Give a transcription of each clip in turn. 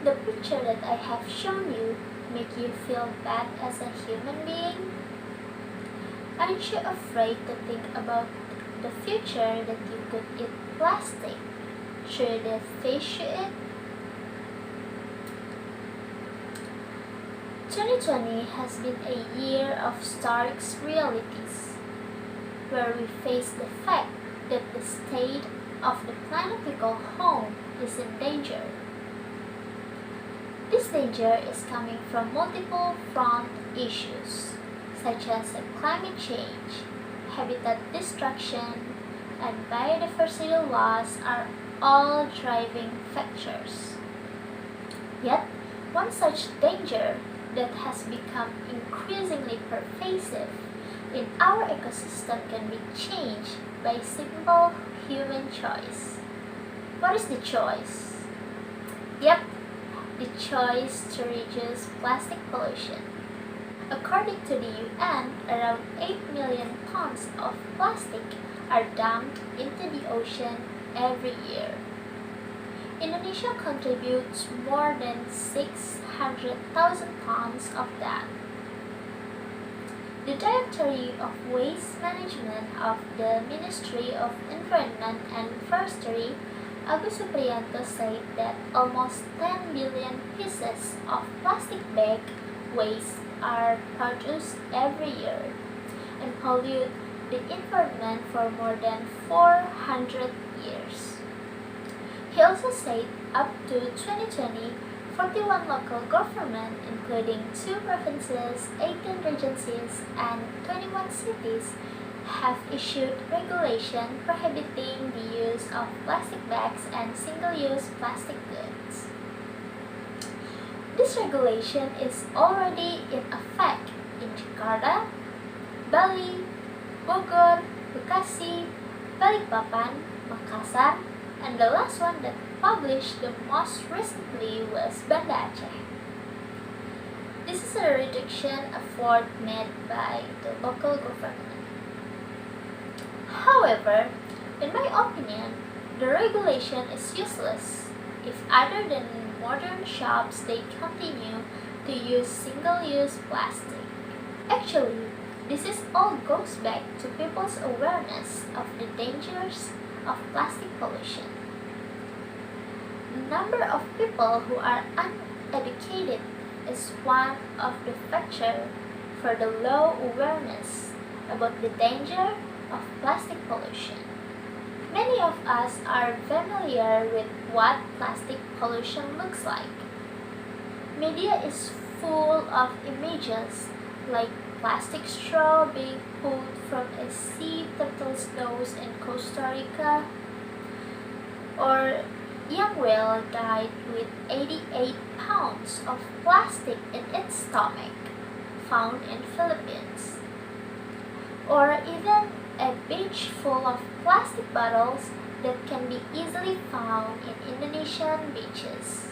the picture that I have shown you make you feel bad as a human being? Aren't you afraid to think about the future that you could eat plastic? Should the fish you eat? 2020 has been a year of stark realities, where we face the fact that the state of the planet we call home is in danger. This danger is coming from multiple front issues, such as climate change, habitat destruction, and biodiversity loss are all driving factors. Yet, one such danger that has become increasingly pervasive in our ecosystem can be changed by simple human choice. What is the choice? Yep, the choice to reduce plastic pollution. According to the UN, around 8 million tons of plastic are dumped into the ocean every year. Indonesia contributes more than 600,000 tons of that. The Director of Waste Management of the Ministry of Environment and Forestry, Agus Supriyanto, said that almost 10 billion pieces of plastic bag waste are produced every year and pollute the environment for more than 400 years. He also said up to 2020, 41 local governments, including 2 provinces, 18 regencies, and 21 cities, have issued regulation prohibiting the use of plastic bags and single-use plastic goods. This regulation is already in effect in Jakarta, Bali, Bogor, Bekasi, Balikpapan, Makassar, and the last one that published the most recently was Banda Aceh. This is a reduction effort made by the local government. However, in my opinion, the regulation is useless if other than modern shops they continue to use single-use plastic. Actually, this all goes back to people's awareness of the dangers of plastic pollution. The number of people who are uneducated is one of the factors for the low awareness about the danger of plastic pollution. Many of us are familiar with what plastic pollution looks like. Media is full of images like plastic straw being pulled from a sea turtle's nose in Costa Rica, or young whale died with 88 pounds of plastic in its stomach, found in Philippines, or even a beach full of plastic bottles that can be easily found in Indonesian beaches.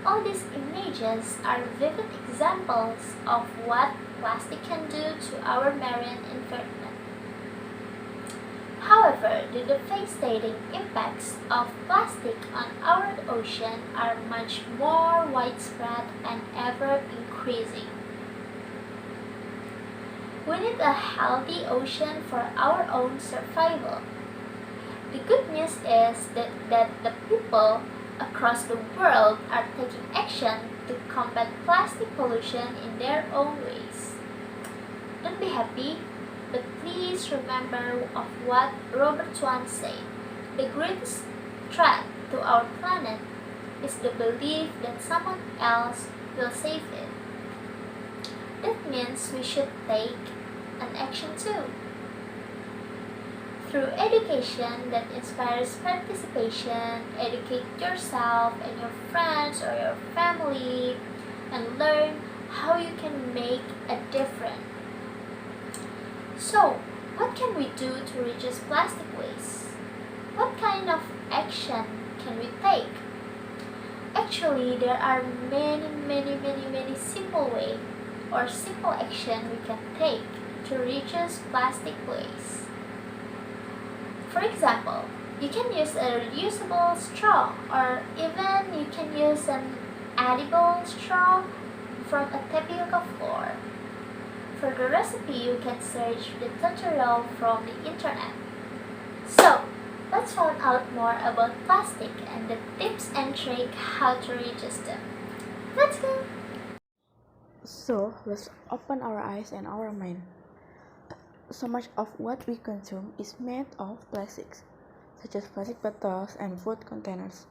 All these images are vivid examples of what plastic can do to our marine environment. However, the devastating impacts of plastic on our ocean are much more widespread and ever increasing. We need a healthy ocean for our own survival. The good news is that the people across the world are taking action to combat plastic pollution in their own ways. Don't be happy, but please remember of what Robert Swan said. The greatest threat to our planet is the belief that someone else will save it. That means we should take an action too. Through education that inspires participation, educate yourself and your friends or your family and learn how you can make a difference. So, what can we do to reduce plastic waste? What kind of action can we take? Actually, there are many simple ways or simple action we can take to reduce plastic waste. For example, You can use a reusable straw, or even you can use an edible straw from a tapioca flour. For the recipe, you can search the tutorial from the internet. So, let's find out more about plastic and the tips and tricks how to reduce them. Let's go! So, let's open our eyes and our mind. So much of what we consume is made of plastics, such as plastic bottles and food containers,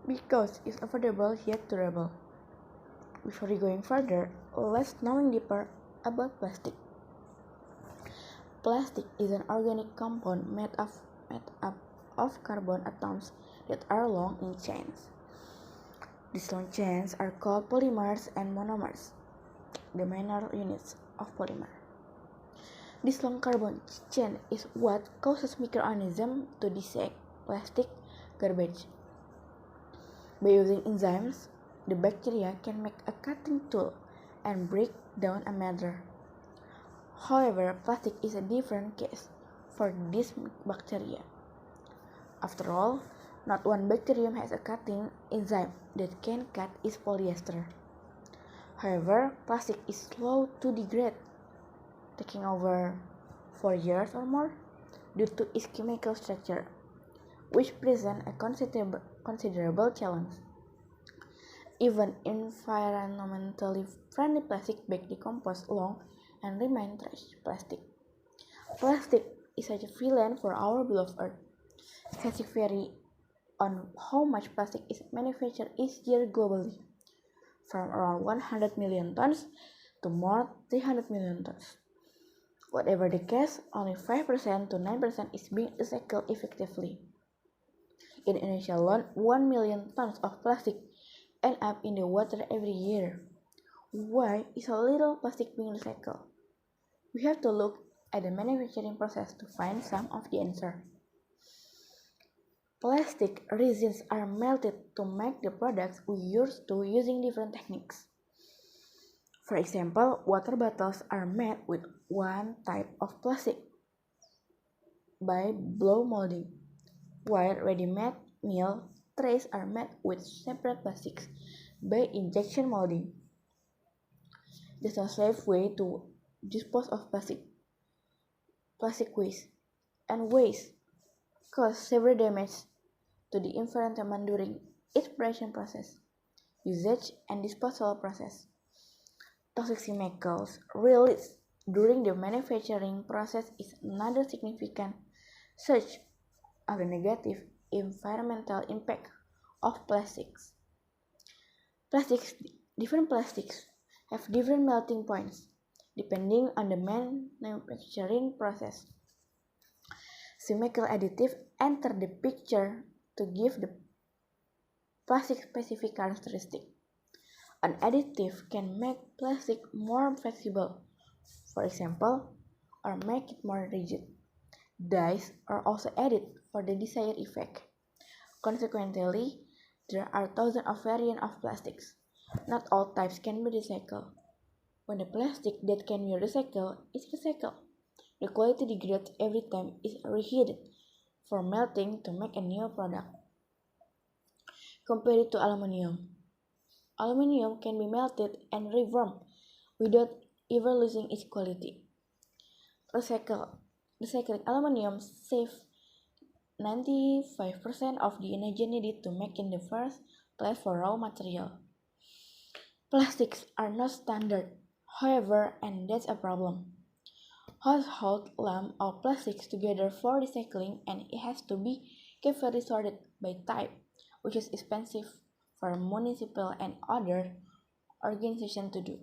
because it's affordable yet durable. Before we going further, let's knowing deeper about plastic. Plastic is an organic compound made up of carbon atoms that are long in chains. These long chains are called polymers and monomers, the minor units of polymer. This long carbon chain is what causes microorganisms to dissect plastic garbage. By using enzymes, the bacteria can make a cutting tool and break down a matter. However, plastic is a different case for these bacteria. After all, not one bacterium has a cutting enzyme that can cut its polyester. However, plastic is slow to degrade, taking over 4 years or more due to its chemical structure, which presents a considerable challenge. Even environmentally friendly plastic bag decompose long and remain trash plastic. Plastic is such a villain for our beloved Earth. Statistics vary on how much plastic is manufactured each year globally, from around 100 million tons to more 300 million tons. Whatever the case, only 5% to 9% is being recycled effectively. In Indonesia alone, 1 million tons of plastic end up in the water every year. Why is a little plastic being recycled? We have to look at the manufacturing process to find some of the answer. Plastic resins are melted to make the products we use to using different techniques. For example, water bottles are made with one type of plastic by blow molding, while ready-made meal trays are made with separate plastics by injection molding. There's no safe way to dispose of plastic waste, and waste cause severe damage to the environment during its production process, usage, and disposal process. Toxic chemicals released during the manufacturing process is another significant source of the negative environmental impact of plastics. Different plastics have different melting points depending on the manufacturing process. Chemical additives enter the picture to give the plastic specific characteristics. An additive can make plastic more flexible, for example, or make it more rigid. Dyes are also added for the desired effect. Consequently, there are thousands of variants of plastics. Not all types can be recycled. When the plastic that can be recycled is recycled, the quality degrades every time it is reheated for melting to make a new product. Compared to aluminum, aluminum can be melted and reformed without ever losing its quality. Recycling aluminum saves 95% of the energy needed to make in the first place for raw material. Plastics are not standard, however, and that's a problem. Household lump of plastics together for recycling, and it has to be carefully sorted by type, which is expensive for municipal and other organizations to do.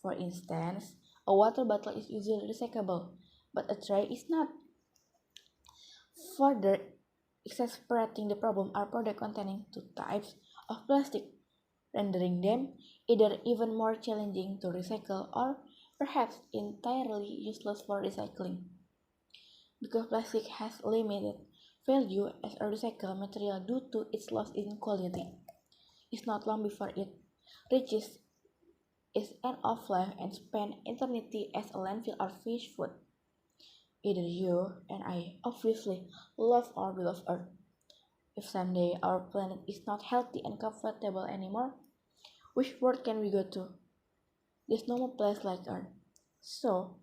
For instance, a water bottle is usually recyclable, but a tray is not. Further exacerbating the problem are products containing two types of plastic, rendering them either even more challenging to recycle or perhaps entirely useless for recycling. Because plastic has limited value as a recycled material due to its loss in quality, it's not long before it reaches its end of life and spends eternity as a landfill or fish food. Either you and I obviously love our beloved Earth. If someday our planet is not healthy and comfortable anymore, which world can we go to? There's no more place like Earth. So,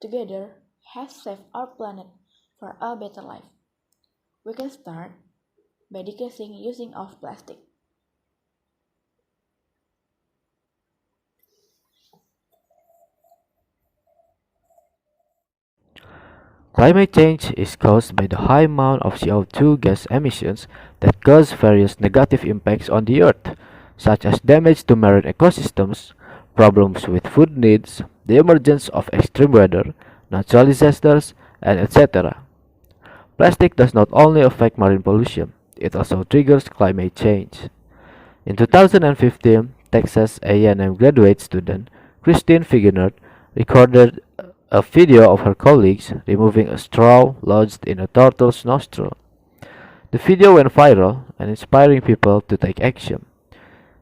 together, have saved our planet for a better life. We can start by decreasing using of plastic. Climate change is caused by the high amount of CO2 gas emissions that cause various negative impacts on the Earth, such as damage to marine ecosystems, problems with food needs, the emergence of extreme weather, natural disasters, and etc. Plastic does not only affect marine pollution, it also triggers climate change. In 2015, Texas A&M graduate student Christine Figuenert recorded a video of her colleagues removing a straw lodged in a turtle's nostril. The video went viral and inspiring people to take action.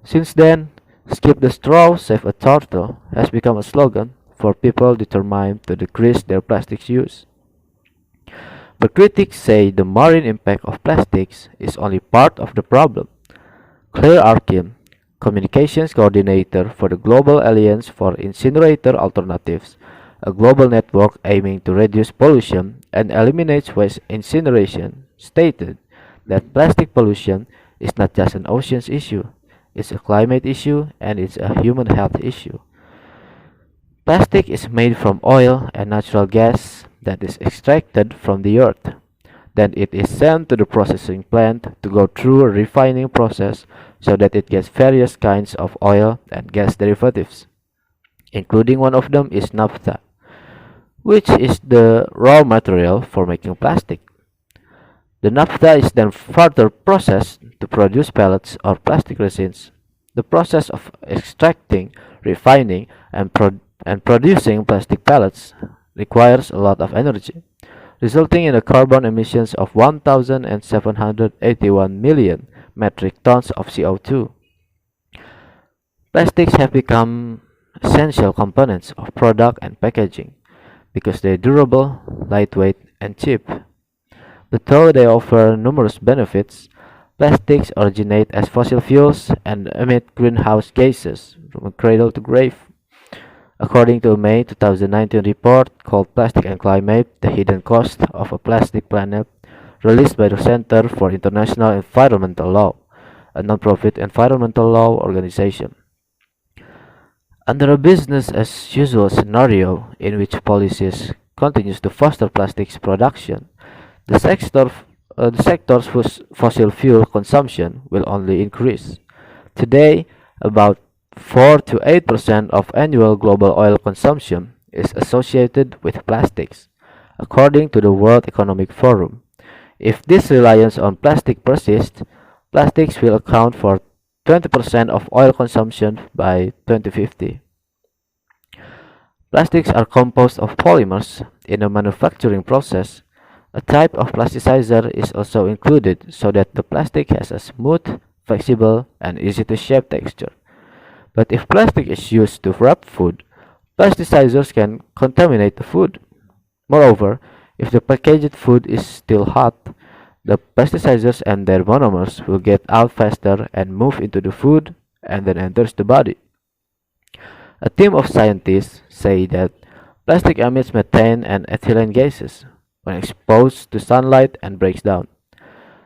Since then, "Skip the straw, save a turtle" has become a slogan for people determined to decrease their plastics use. But critics say the marine impact of plastics is only part of the problem. Claire Arkin, communications coordinator for the Global Alliance for Incinerator Alternatives, a global network aiming to reduce pollution and eliminate waste incineration, stated that plastic pollution is not just an oceans issue, it's a climate issue and it's a human health issue. Plastic is made from oil and natural gas that is extracted from the earth. Then it is sent to the processing plant to go through a refining process so that it gets various kinds of oil and gas derivatives, including one of them is naphtha, which is the raw material for making plastic. The naphtha is then further processed to produce pellets or plastic resins. The process of extracting, refining, and producing plastic pellets requires a lot of energy, resulting in a carbon emissions of 1,781 million metric tons of CO2. Plastics have become essential components of product and packaging because they are durable, lightweight, and cheap. But though they offer numerous benefits, plastics originate as fossil fuels and emit greenhouse gases from cradle to grave. According to a May 2019 report called Plastic and Climate: The Hidden Cost of a Plastic Planet, released by the Center for International Environmental Law, a non-profit environmental law organization. Under a business as usual scenario in which policies continues to foster plastics production, the sector's fossil fuel consumption will only increase. Today, about 4 to 8% of annual global oil consumption is associated with plastics, according to the World Economic Forum. If this reliance on plastic persists, plastics will account for 20% of oil consumption by 2050. Plastics are composed of polymers. In a manufacturing process, a type of plasticizer is also included so that the plastic has a smooth, flexible, and easy to shape texture. But if plastic is used to wrap food, plasticizers can contaminate the food. Moreover, if the packaged food is still hot, the plasticizers and their monomers will get out faster and move into the food and then enters the body. A team of scientists say that plastic emits methane and ethylene gases when exposed to sunlight and breaks down.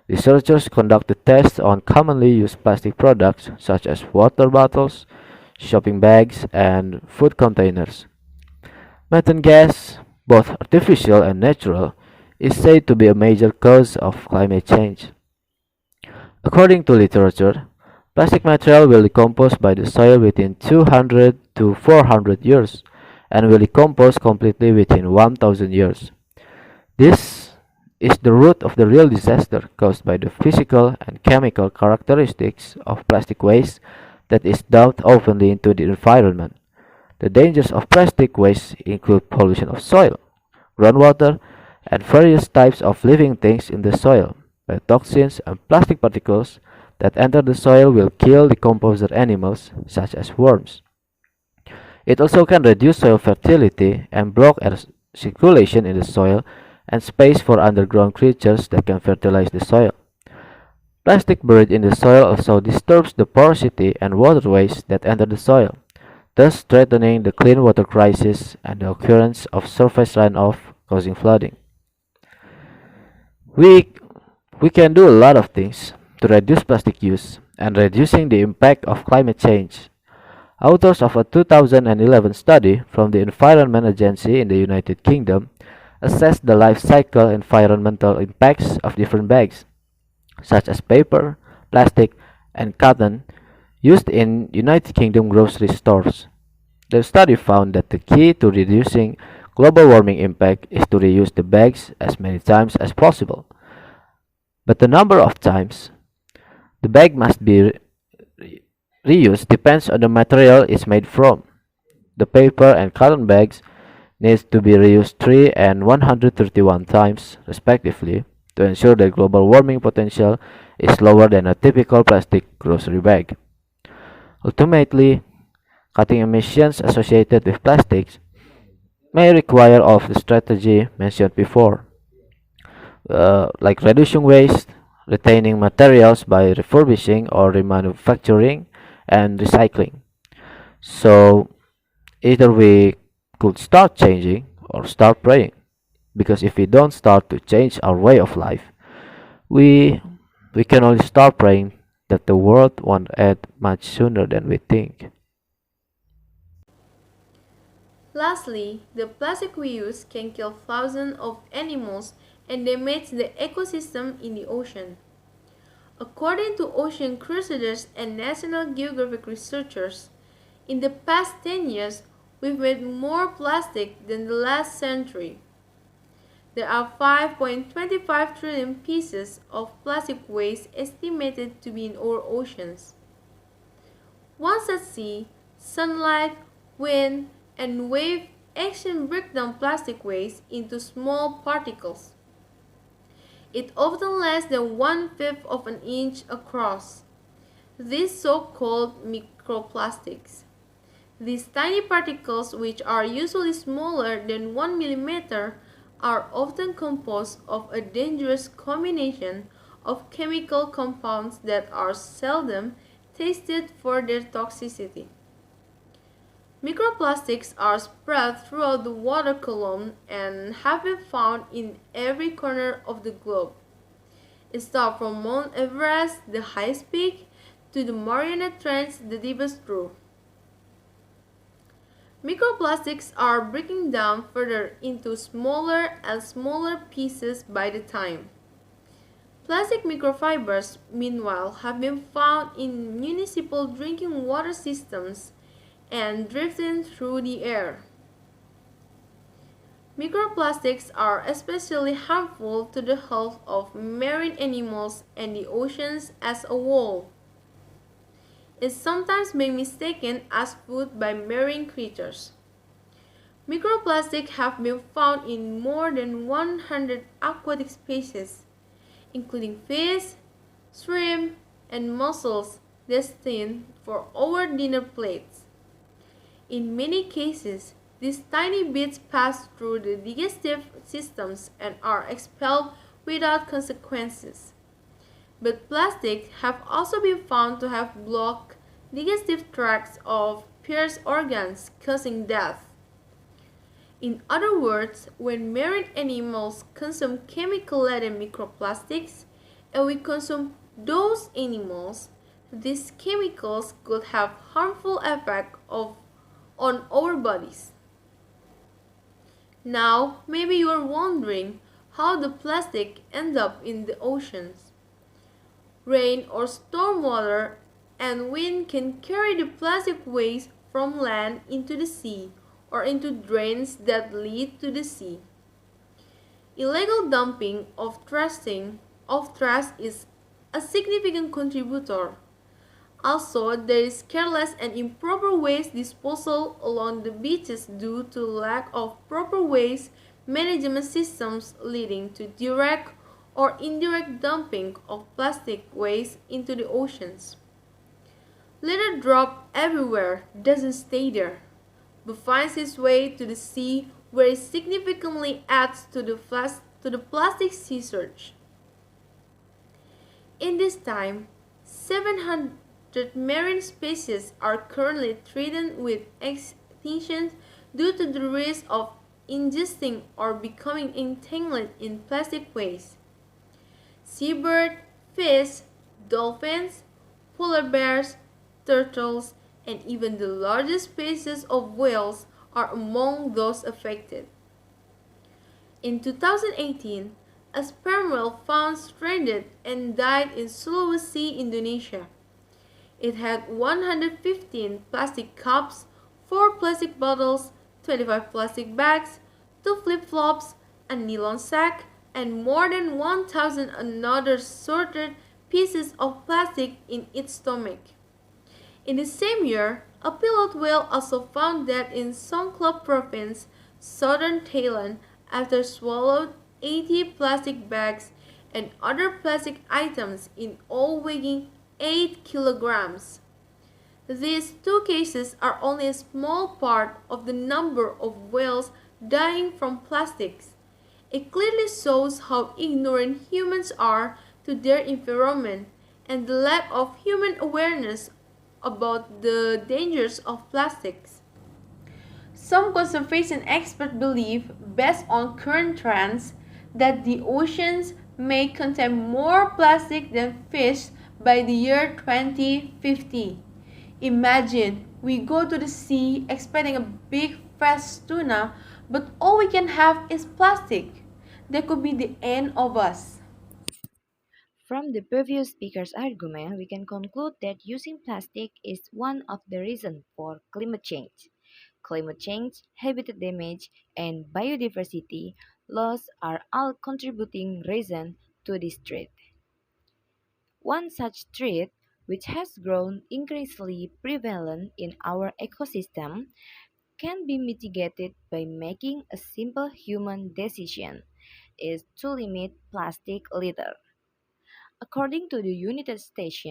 Researchers conducted tests on commonly used plastic products such as water bottles, shopping bags, and food containers. Methane gas, both artificial and natural, is said to be a major cause of climate change. According to literature, plastic material will decompose by the soil within 200 to 400 years and will decompose completely within 1000 years. This is the root of the real disaster caused by the physical and chemical characteristics of plastic waste that is dumped openly into the environment. The dangers of plastic waste include pollution of soil, groundwater, and various types of living things in the soil by toxins and plastic particles that enter the soil will kill decomposer animals such as worms. It also can reduce soil fertility and block circulation in the soil, and space for underground creatures that can fertilize the soil. Plastic buried in the soil also disturbs the porosity and waterways that enter the soil, thus threatening the clean water crisis and the occurrence of surface runoff causing flooding. We, we can do a lot of things to reduce plastic use and reducing the impact of climate change. Authors of a 2011 study from the Environment Agency in the United Kingdom assessed the life cycle environmental impacts of different bags, such as paper, plastic, and cotton, used in United Kingdom grocery stores. The study found that the key to reducing global warming impact is to reuse the bags as many times as possible. But the number of times the bag must be reused depends on the material it's made from. The paper and cotton bags needs to be reused 3 and 131 times, respectively, to ensure that global warming potential is lower than a typical plastic grocery bag. Ultimately, cutting emissions associated with plastics may require all of the strategy mentioned before, like reducing waste, retaining materials by refurbishing or remanufacturing, and recycling. So, either we could start changing or start praying. Because if we don't start to change our way of life, we we can only start praying that the world won't end much sooner than we think. Lastly, the plastic we use can kill thousands of animals and damage the ecosystem in the ocean. According to ocean crusaders and National Geographic researchers, in the past 10 years, we've made more plastic than the last century. There are 5.25 trillion pieces of plastic waste estimated to be in our oceans. Once at sea, sunlight, wind, and wave action break down plastic waste into small particles. It often less than 1/5 of an inch across. These so-called microplastics. These tiny particles, which are usually smaller than 1 millimeter, are often composed of a dangerous combination of chemical compounds that are seldom tested for their toxicity. Microplastics are spread throughout the water column and have been found in every corner of the globe. It starts from Mount Everest, the highest peak, to the Mariana Trench, the deepest groove. Microplastics are breaking down further into smaller and smaller pieces by the time. Plastic microfibers, meanwhile, have been found in municipal drinking water systems and drifting through the air. Microplastics are especially harmful to the health of marine animals and the oceans as a whole. Is sometimes being mistaken as food by marine creatures. Microplastics have been found in more than 100 aquatic species, including fish, shrimp, and mussels destined for our dinner plates. In many cases, these tiny bits pass through the digestive systems and are expelled without consequences. But plastics have also been found to have blocked digestive tracts of pierced organs, causing death. In other words, when marine animals consume chemical-laden microplastics and we consume those animals, these chemicals could have harmful effects on our bodies. Now, maybe you are wondering how the plastic ends up in the oceans. Rain or storm water and wind can carry the plastic waste from land into the sea or into drains that lead to the sea. Illegal dumping of trash is a significant contributor. Also, there is careless and improper waste disposal along the beaches due to lack of proper waste management systems, leading to direct or indirect dumping of plastic waste into the oceans. Litter dropped everywhere doesn't stay there, but finds its way to the sea where it significantly adds to the plastic sea surge. In this time, 700 marine species are currently threatened with extinction due to the risk of ingesting or becoming entangled in plastic waste. Seabird, fish, dolphins, polar bears, turtles, and even the largest species of whales are among those affected. In 2018, a sperm whale found stranded and died in Sulawesi, Indonesia. It had 115 plastic cups, 4 plastic bottles, 25 plastic bags, 2 flip-flops, a nylon sack, and more than 1,000 another sorted pieces of plastic in its stomach. In the same year, a pilot whale also found dead in Songkhla province, southern Thailand, after swallowed 80 plastic bags and other plastic items in all weighing 8 kilograms. These two cases are only a small part of the number of whales dying from plastics. It clearly shows how ignorant humans are to their environment and the lack of human awareness about the dangers of plastics. Some conservation experts believe, based on current trends, that the oceans may contain more plastic than fish by the year 2050. Imagine we go to the sea expecting a big fresh tuna, but all we can have is plastic. That could be the end of us. From the previous speaker's argument, we can conclude that using plastic is one of the reasons for climate change. Climate change, habitat damage, and biodiversity loss are all contributing reasons to this threat. One such threat, which has grown increasingly prevalent in our ecosystem, can be mitigated by making a simple human decision is to limit plastic litter. According to the United States,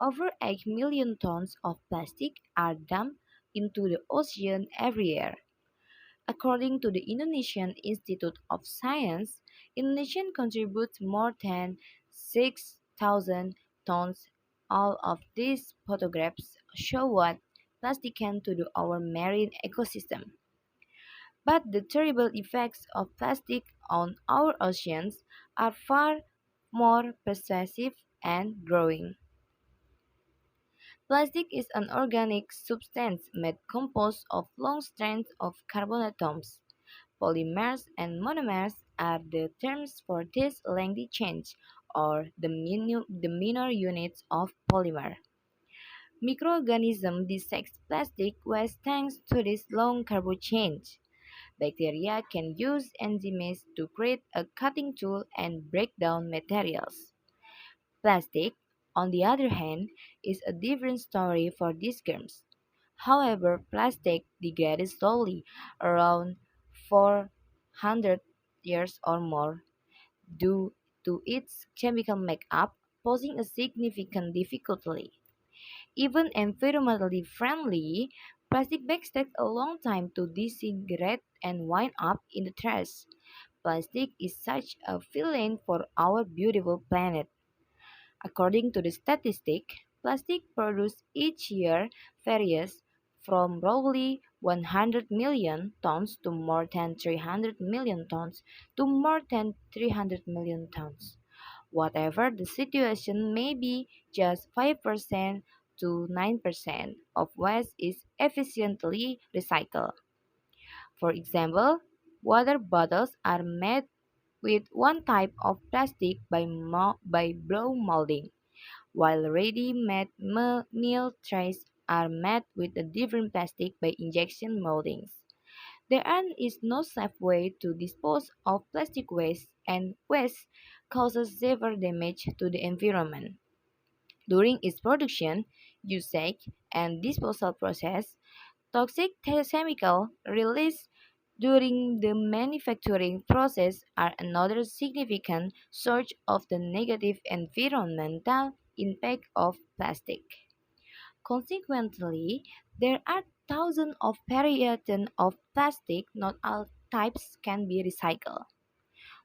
over 8 million tons of plastic are dumped into the ocean every year. According to the Indonesian Institute of Science, Indonesia contributes more than 6,000 tons. All of these photographs show what plastic can do to our marine ecosystem. But the terrible effects of plastic on our oceans are far more pervasive and growing. Plastic is an organic substance made composed of long strands of carbon atoms. Polymers and monomers are the terms for this lengthy chains, or the minor units of polymer. Microorganisms dissect plastic waste thanks to this long carbon chain. Bacteria can use enzymes to create a cutting tool and break down materials. Plastic, on the other hand, is a different story for these germs. However, plastic degrades slowly, around 400 years or more, due to its chemical makeup, posing a significant difficulty. Even environmentally friendly, plastic bags take a long time to disintegrate and wind up in the trash. Plastic is such a villain for our beautiful planet. According to the statistic, plastic produced each year varies from roughly 100 million tons to more than 300 million tons to more than 300 million tons. Whatever the situation may be, just 5% to 9% of waste is efficiently recycled. For example, water bottles are made with one type of plastic by blow molding, while ready-made meal trays are made with a different plastic by injection moldings. There is no safe way to dispose of plastic waste, and waste causes severe damage to the environment. During its production, usage, and disposal process, toxic chemicals released during the manufacturing process are another significant source of the negative environmental impact of plastic. Consequently, there are thousands of variations of plastic types can be recycled.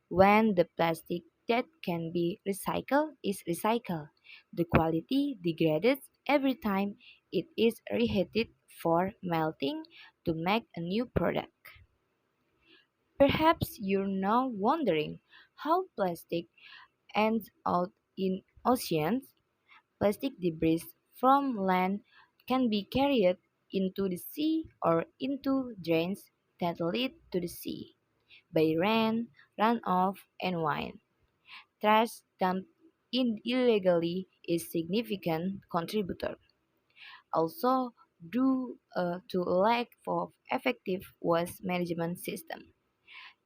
When the plastic that can be recycled is recycled, the quality degrades every time it is reheated for melting to make a new product. Perhaps you're now wondering how plastic ends up in oceans. Plastic debris from land can be carried into the sea or into drains that lead to the sea by rain, runoff, and wind. Trash dumped in illegally is significant contributor. Also, due to lack of effective waste management system,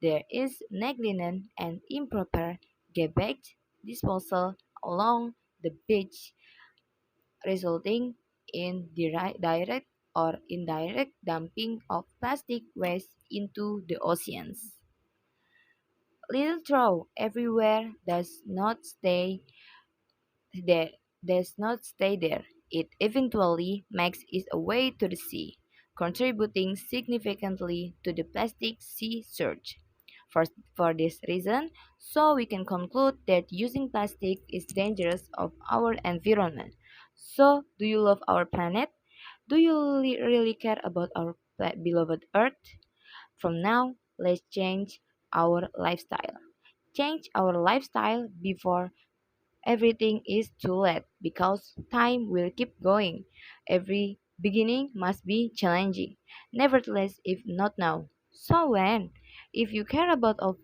there is negligent and improper garbage disposal along the beach, resulting in direct or indirect dumping of plastic waste into the oceans. Little throw everywhere there does not stay there. It eventually makes its way to the sea, contributing significantly to the plastic sea surge. For this reason, so we can conclude that using plastic is dangerous of our environment. So, do you love our planet? Do you really care about our beloved Earth? From now, let's change our lifestyle. Change our lifestyle before everything is too late because time will keep going. Every beginning must be challenging. Nevertheless, if not now, so when? If you care about our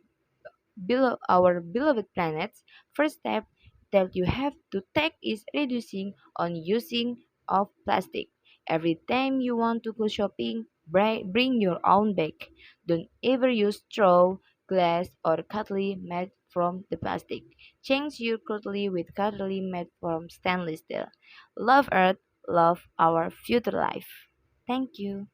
beloved planets, first step that you have to take is reducing on using of plastic. Every time you want to go shopping, bring your own bag. Don't ever use straw, glass, or cutlery made from the plastic. Change your cutlery with cutlery made from stainless steel. Love Earth, love our future life. Thank you.